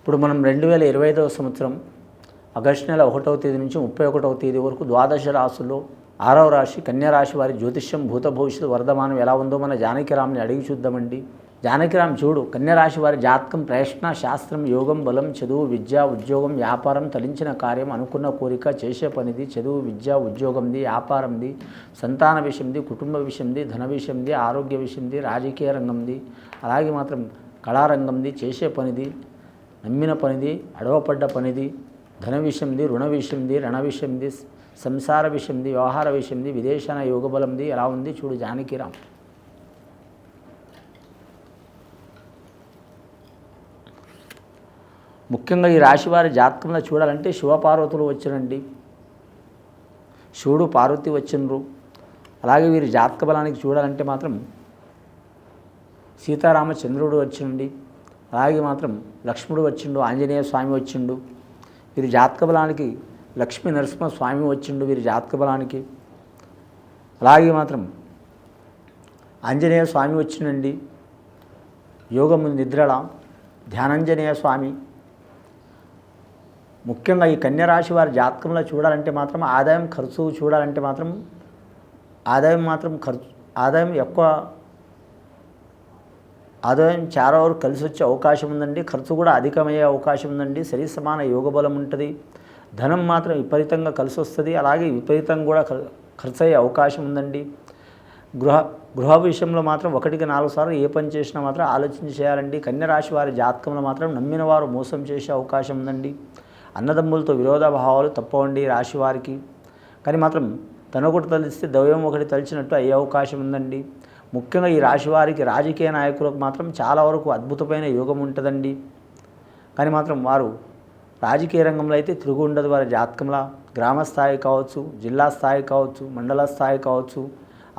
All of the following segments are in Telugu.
ఇప్పుడు మనం 2025వ సంవత్సరం ఆగస్టు నెల 1వ తేదీ నుంచి 31వ తేదీ వరకు ద్వాదశ రాశుల్లో 6వ రాశి కన్యా రాశి వారి జ్యోతిష్యం భూత భవిష్యత్తు వర్ధమానం ఎలా ఉందో మన జానకిరామ్ని అడిగి చూద్దామండి. జానకిరామ్ చూడు, కన్యా రాశి వారి జాతకం ప్రయత్న శాస్త్రం యోగం బలం చదువు విద్య ఉద్యోగం వ్యాపారం తలించిన కార్యం అనుకున్న కోరిక చేసే పనిది చదువు విద్య ఉద్యోగంది వ్యాపారంది సంతాన విషయంది కుటుంబ విషయంది ధన విషయంది ఆరోగ్య విషయంది రాజకీయ రంగంది అలాగే మాత్రం కళారంగంది చేసే పనిది నమ్మిన పనిది అడవపడ్డ పనిది ధన విషయంది రుణ విషయంది రణ విషయంది సంసార విషయంది వ్యవహార విషయంది విదేశాన యోగబలంది ఎలా ఉంది చూడు జానకిరామ్. ముఖ్యంగా ఈ రాశివారి జాతకంలో చూడాలంటే శివపార్వతులు వచ్చినండి, శివుడు పార్వతి వచ్చిండ్రు. అలాగే వీరి జాతక బలానికి చూడాలంటే మాత్రం సీతారామచంద్రుడు వచ్చిండి, అలాగే మాత్రం లక్ష్మణుడు వచ్చిండు, ఆంజనేయ స్వామి వచ్చిండు. వీరి జాతక బలానికి లక్ష్మీ నరసింహ స్వామి వచ్చిండు వీరి జాతక బలానికి. అలాగే మాత్రం ఆంజనేయ స్వామి వచ్చిండండి, యోగము నిద్రల ధ్యానాంజనేయ స్వామి. ముఖ్యంగా ఈ కన్యా రాశి వారి జాతకంలో చూడాలంటే మాత్రం ఆదాయం ఖర్చు చూడాలంటే మాత్రం ఆదాయం ఎక్కువ, ఆదాయం చాలా వరకు కలిసి వచ్చే అవకాశం ఉందండి. ఖర్చు కూడా అధికమయ్యే అవకాశం ఉందండి. సరి సమాన యోగ బలం ఉంటుంది. ధనం మాత్రం విపరీతంగా కలిసి వస్తుంది, అలాగే విపరీతంగా కూడా ఖర్చు అయ్యే అవకాశం ఉందండి. గృహ విషయంలో మాత్రం 1కి 4 సార్లు ఏ పని చేసినా మాత్రం ఆలోచించి చేయాలండి. కన్యా రాశి వారి జాతకంలో మాత్రం నమ్మిన వారు మోసం చేసే అవకాశం ఉందండి. అన్నదమ్ములతో విరోధాభావాలు తప్పవండి రాశి వారికి. కానీ మాత్రం తనొకటి తలిస్తే దైవం ఒకటి తలిచినట్టు అయ్యే అవకాశం ఉందండి. ముఖ్యంగా ఈ రాశి వారికి రాజకీయ నాయకులకు మాత్రం చాలా వరకు అద్భుతమైన యోగం ఉంటుందండి. కానీ మాత్రం వారు రాజకీయ రంగంలో అయితే తిరుగు ఉండదు. వారి జాతకంలో గ్రామ స్థాయి కావచ్చు, జిల్లా స్థాయి కావచ్చు, మండల స్థాయి కావచ్చు,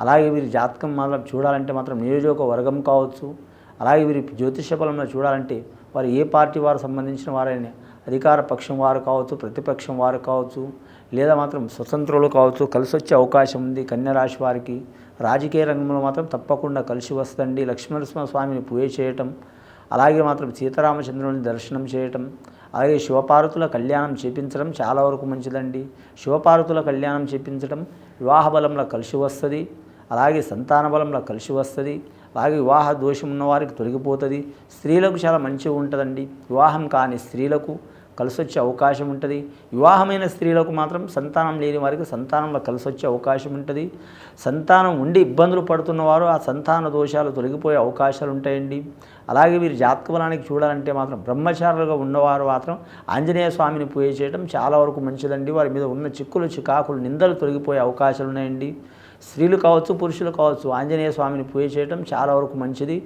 అలాగే వీరి జాతకం మాత్రం చూడాలంటే మాత్రం నియోజకవర్గం కావచ్చు, అలాగే వీరి జ్యోతిష బలంలో చూడాలంటే వారు ఏ పార్టీ వారు సంబంధించిన వారైనా అధికార పక్షం వారు కావచ్చు, ప్రతిపక్షం వారు కావచ్చు, లేదా మాత్రం స్వతంత్రులు కావచ్చు, కలిసి వచ్చే అవకాశం ఉంది. కన్యా రాశి వారికి రాజకీయ రంగంలో మాత్రం తప్పకుండా కలిసి వస్తుందండి. లక్ష్మీనరసింహ స్వామిని పూజ చేయటం, అలాగే మాత్రం సీతారామచంద్రుని దర్శనం చేయటం, అలాగే శివపార్వతుల కళ్యాణం చేపించడం చాలా వరకు మంచిదండి. శివపార్వతుల కళ్యాణం చేపించడం వివాహ బలంలో కలిసి వస్తుంది, అలాగే సంతాన బలంలో కలిసి వస్తుంది, అలాగే వివాహ దోషం ఉన్న వారికి తొలగిపోతుంది. స్త్రీలకు చాలా మంచిగా ఉంటుందండి. వివాహం కాని స్త్రీలకు కలిసి వచ్చే అవకాశం ఉంటుంది. వివాహమైన స్త్రీలకు మాత్రం సంతానం లేని వారికి సంతానంలో కలిసి వచ్చే అవకాశం ఉంటుంది. సంతానం ఉండి ఇబ్బందులు పడుతున్నవారు ఆ సంతాన దోషాలు తొలగిపోయే అవకాశాలు ఉంటాయండి. అలాగే వీరి జాతక బలానికి చూడాలంటే మాత్రం బ్రహ్మచారులుగా ఉన్నవారు మాత్రం ఆంజనేయ స్వామిని పూజ చేయడం చాలా వరకు మంచిదండి. వారి మీద ఉన్న చిక్కులు చికాకులు నిందలు తొలగిపోయే అవకాశాలు ఉన్నాయండి. స్త్రీలు కావచ్చు పురుషులు కావచ్చు ఆంజనేయ స్వామిని పూజ చేయడం చాలా వరకు మంచిది.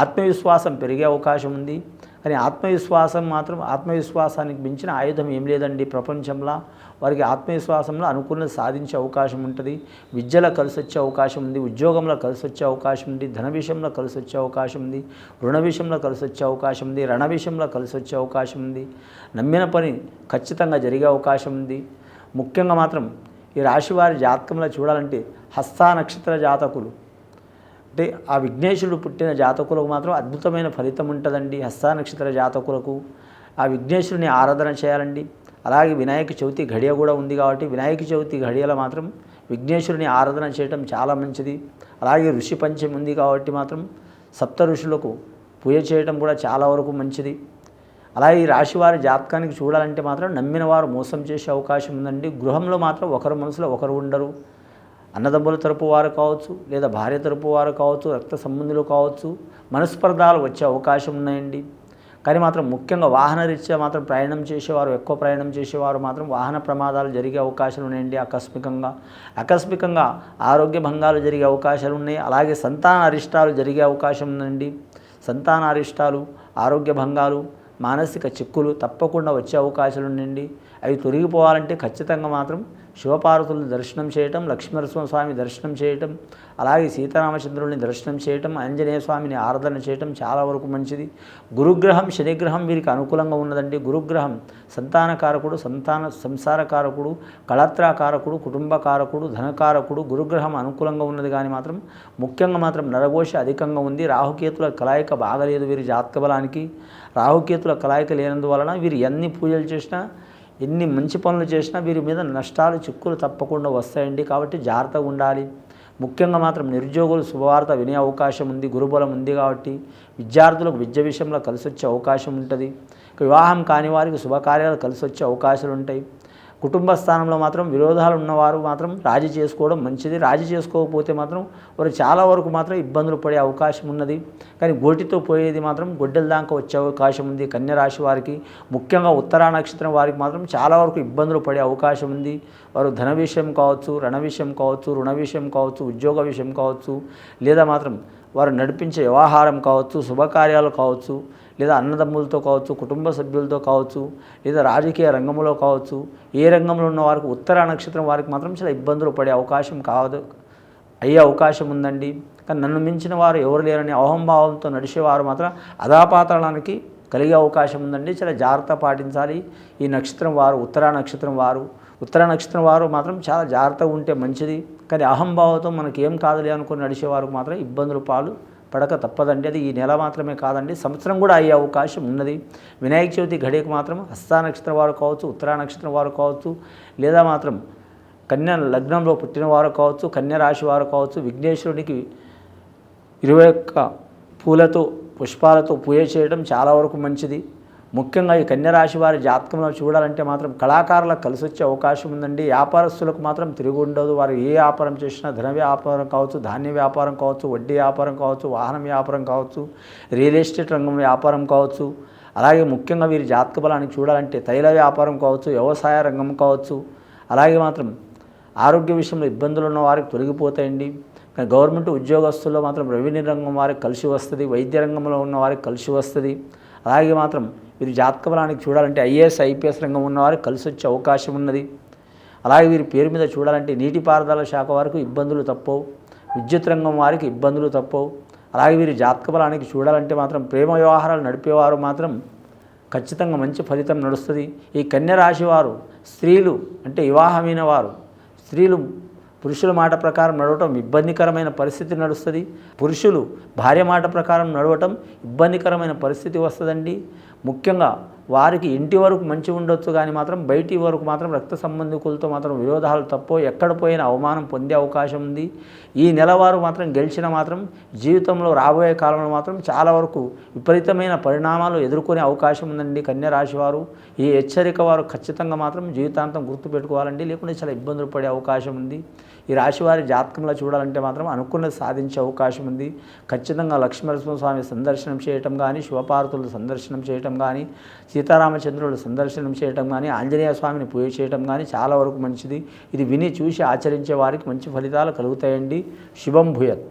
ఆత్మవిశ్వాసం పెరిగే అవకాశం ఉంది. కానీ ఆత్మవిశ్వాసానికి మించిన ఆయుధం ఏం లేదండి ప్రపంచంలో. వారికి ఆత్మవిశ్వాసంలో అనుకున్నది సాధించే అవకాశం ఉంటుంది. విద్యలో కలిసి వచ్చే అవకాశం ఉంది, ఉద్యోగంలో కలిసి వచ్చే అవకాశం ఉంది, ధన విషయంలో కలిసి వచ్చే అవకాశం ఉంది, రుణ విషయంలో కలిసి వచ్చే అవకాశం ఉంది, రణ విషయంలో కలిసి వచ్చే అవకాశం ఉంది. నమ్మిన పని ఖచ్చితంగా జరిగే అవకాశం ఉంది. ముఖ్యంగా మాత్రం ఈ రాశివారి జాతకంలో చూడాలంటే హస్త నక్షత్ర జాతకులు అంటే ఆ విఘ్నేశ్వరుడు పుట్టిన జాతకులకు మాత్రం అద్భుతమైన ఫలితం ఉంటుందండి. హస్త నక్షత్ర జాతకులకు ఆ విఘ్నేశ్వరుని ఆరాధన చేయాలండి. అలాగే వినాయక చవితి ఘడియ కూడా ఉంది కాబట్టి వినాయక చవితి ఘడియలో మాత్రం విఘ్నేశ్వరుని ఆరాధన చేయడం చాలా మంచిది. అలాగే ఋషి పంచమి ఉంది కాబట్టి మాత్రం సప్త ఋషులకు పూజ చేయడం కూడా చాలా వరకు మంచిది. అలాగే ఈ రాశివారి జాతకానికి చూడాలంటే మాత్రం నమ్మిన వారు మోసం చేసే అవకాశం ఉందండి. గృహంలో మాత్రం ఒకరు మనసులో ఒకరు ఉండరు. అన్నదమ్ముల తరపు వారు కావచ్చు, లేదా భార్య తరపు వారు కావచ్చు, రక్త సంబంధులు కావచ్చు, మనస్పర్ధాలు వచ్చే అవకాశం ఉన్నాయండి. కానీ మాత్రం ముఖ్యంగా వాహన రీత్యా మాత్రం ఎక్కువ ప్రయాణం చేసేవారు మాత్రం వాహన ప్రమాదాలు జరిగే అవకాశాలు ఉన్నాయండి. ఆకస్మికంగా ఆరోగ్య భంగాలు జరిగే అవకాశాలు ఉన్నాయి. అలాగే సంతాన అరిష్టాలు జరిగే అవకాశం ఉందండి. సంతాన అరిష్టాలు, ఆరోగ్య భంగాలు, మానసిక చిక్కులు తప్పకుండా వచ్చే అవకాశాలు ఉన్నాయండి. అవి తొలగిపోవాలంటే ఖచ్చితంగా మాత్రం శివపార్వతులను దర్శనం చేయటం, లక్ష్మీనరసింహస్వామి దర్శనం చేయటం, అలాగే సీతారామచంద్రుల్ని దర్శనం చేయటం, ఆంజనేయ స్వామిని ఆరాధన చేయటం చాలా వరకు మంచిది. గురుగ్రహం శనిగ్రహం వీరికి అనుకూలంగా ఉన్నదండి. గురుగ్రహం సంతానకారకుడు, సంసారకారకుడు, కళత్రాకారకుడు, కుటుంబకారకుడు, ధనకారకుడు. గురుగ్రహం అనుకూలంగా ఉన్నది కానీ మాత్రం ముఖ్యంగా మాత్రం నరఘోష అధికంగా ఉంది. రాహుకేతుల కలయిక బాగలేదు వీరి జాతక బలానికి. రాహుకేతుల కలయిక లేనందువలన వీరు ఎన్ని పూజలు చేసినా, ఎన్ని మంచి పనులు చేసినా వీరి మీద నష్టాలు చిక్కులు తప్పకుండా వస్తాయండి. కాబట్టి జాగ్రత్తగా ఉండాలి. ముఖ్యంగా మాత్రం నిరుద్యోగులు శుభవార్త వినే అవకాశం ఉంది. గురుబలం ఉంది కాబట్టి విద్యార్థులకు విద్య విషయంలో కలిసి వచ్చే అవకాశం ఉంటుంది. వివాహం కాని వారికి శుభకార్యాలు కలిసి వచ్చే అవకాశాలు ఉంటాయి. కుటుంబ స్థానంలో మాత్రం విరోధాలు ఉన్నవారు మాత్రం రాజీ చేసుకోవడం మంచిది. రాజీ చేసుకోకపోతే మాత్రం వారు చాలా వరకు మాత్రం ఇబ్బందులు పడే అవకాశం ఉన్నది. కానీ గోటితో పోయేది మాత్రం గొడ్డల దాకా వచ్చే అవకాశం ఉంది. కన్య రాశి వారికి, ముఖ్యంగా ఉత్తరా నక్షత్రం వారికి మాత్రం చాలా వరకు ఇబ్బందులు పడే అవకాశం ఉంది. వారు ధన విషయం కావచ్చు, రణ విషయం కావచ్చు, రుణ విషయం కావచ్చు, ఉద్యోగ విషయం కావచ్చు, లేదా మాత్రం వారు నడిపించే వ్యవహారం కావచ్చు, శుభకార్యాలు కావచ్చు, లేదా అన్నదమ్ములతో కావచ్చు, కుటుంబ సభ్యులతో కావచ్చు, లేదా రాజకీయ రంగంలో కావచ్చు, ఏ రంగంలో ఉన్న వారికి ఉత్తర నక్షత్రం వారికి మాత్రం చాలా ఇబ్బందులు పడే అవకాశం అయ్యే అవకాశం ఉందండి. కానీ నన్ను మించిన వారు ఎవరు లేరని అహంభావంతో నడిచేవారు మాత్రం అధాపాతాళానికి కలిగే అవకాశం ఉందండి. చాలా జాగ్రత్త పాటించాలి. ఈ నక్షత్రం వారు ఉత్తరా నక్షత్రం వారు, ఉత్తర నక్షత్రం వారు మాత్రం చాలా జాగ్రత్తగా ఉంటే మంచిది. కానీ అహంభావంతో మనకి ఏం కాదులే అనుకుని నడిచేవారికి మాత్రం ఇబ్బందులు పడక తప్పదండి. అది ఈ నెల మాత్రమే కాదండి, సంవత్సరం కూడా అయ్యే అవకాశం ఉన్నది. వినాయక చవితి ఘడియకు మాత్రం హస్త నక్షత్రం వారు కావచ్చు, ఉత్తరా నక్షత్రం వారు కావచ్చు, లేదా మాత్రం కన్య లగ్నంలో పుట్టిన వారు కావచ్చు, కన్య రాశి వారు కావచ్చు, విఘ్నేశ్వరుడికి 21 పూలతో పుష్పాలతో పూజ చేయడం చాలా వరకు మంచిది. ముఖ్యంగా ఈ కన్యరాశి వారి జాతకంలో చూడాలంటే మాత్రం కళాకారులకు కలిసి వచ్చే అవకాశం ఉందండి. వ్యాపారస్తులకు మాత్రం తిరిగి ఉండదు. వారు ఏ వ్యాపారం చేసినా, ధన వ్యాపారం కావచ్చు, ధాన్య వ్యాపారం కావచ్చు, వడ్డీ వ్యాపారం కావచ్చు, వాహనం వ్యాపారం కావచ్చు, రియల్ ఎస్టేట్ రంగం వ్యాపారం కావచ్చు, అలాగే ముఖ్యంగా వీరి జాతక బలానికి చూడాలంటే తైల వ్యాపారం కావచ్చు, వ్యవసాయ రంగం కావచ్చు, అలాగే మాత్రం ఆరోగ్య విషయంలో ఇబ్బందులు ఉన్న వారికి తొలగిపోతాయండి. కానీ గవర్నమెంట్ ఉద్యోగస్తుల్లో మాత్రం రెవెన్యూ రంగం వారికి కలిసి వస్తుంది, వైద్య రంగంలో ఉన్న వారికి కలిసి వస్తుంది. అలాగే మాత్రం వీరి జాతక బలానికి చూడాలంటే ఐఏఎస్ ఐపీఎస్ రంగం ఉన్నవారికి కలిసి వచ్చే అవకాశం ఉన్నది. అలాగే వీరి పేరు మీద చూడాలంటే నీటిపారుదల శాఖ వారికి ఇబ్బందులు తప్పవు, విద్యుత్ రంగం వారికి ఇబ్బందులు తప్పవు. అలాగే వీరి జాతక బలానికి చూడాలంటే మాత్రం ప్రేమ వ్యవహారాలు నడిపేవారు మాత్రం ఖచ్చితంగా మంచి ఫలితం నడుస్తుంది. ఈ కన్య రాశి వారు స్త్రీలు అంటే వివాహమైన వారు, స్త్రీలు పురుషుల మాట ప్రకారం నడవటం ఇబ్బందికరమైన పరిస్థితి నడుస్తుంది. పురుషులు భార్య మాట ప్రకారం నడవటం ఇబ్బందికరమైన పరిస్థితి వస్తుందండి. ముఖ్యంగా వారికి ఇంటి వరకు మంచి ఉండొచ్చు కానీ మాత్రం బయటి వరకు మాత్రం రక్త సంబంధికులతో మాత్రం విరోధాలు తప్పో, ఎక్కడ పోయిన అవమానం పొందే అవకాశం ఉంది. ఈ నెలవారు మాత్రం గెలిచిన మాత్రం జీవితంలో రాబోయే కాలంలో మాత్రం చాలా వరకు విపరీతమైన పరిణామాలు ఎదుర్కొనే అవకాశం ఉందండి కన్య రాశి వారు. ఈ హెచ్చరిక వారు ఖచ్చితంగా మాత్రం జీవితాంతం గుర్తుపెట్టుకోవాలండి, లేకుంటే చాలా ఇబ్బందులు పడే అవకాశం ఉంది. ఈ రాశివారి జాతకంలో చూడాలంటే మాత్రం అనుకున్నది సాధించే అవకాశం ఉంది. ఖచ్చితంగా లక్ష్మీనరసింహస్వామి సందర్శనం చేయటం కానీ, శివపార్వతులు సందర్శనం చేయటం కానీ, సీతారామచంద్రులు సందర్శనం చేయటం కానీ, ఆంజనేయ స్వామిని పూజ చేయటం కానీ చాలా వరకు మంచిది. ఇది విని చూసి ఆచరించే వారికి మంచి ఫలితాలు కలుగుతాయండి. శుభం భూయత్.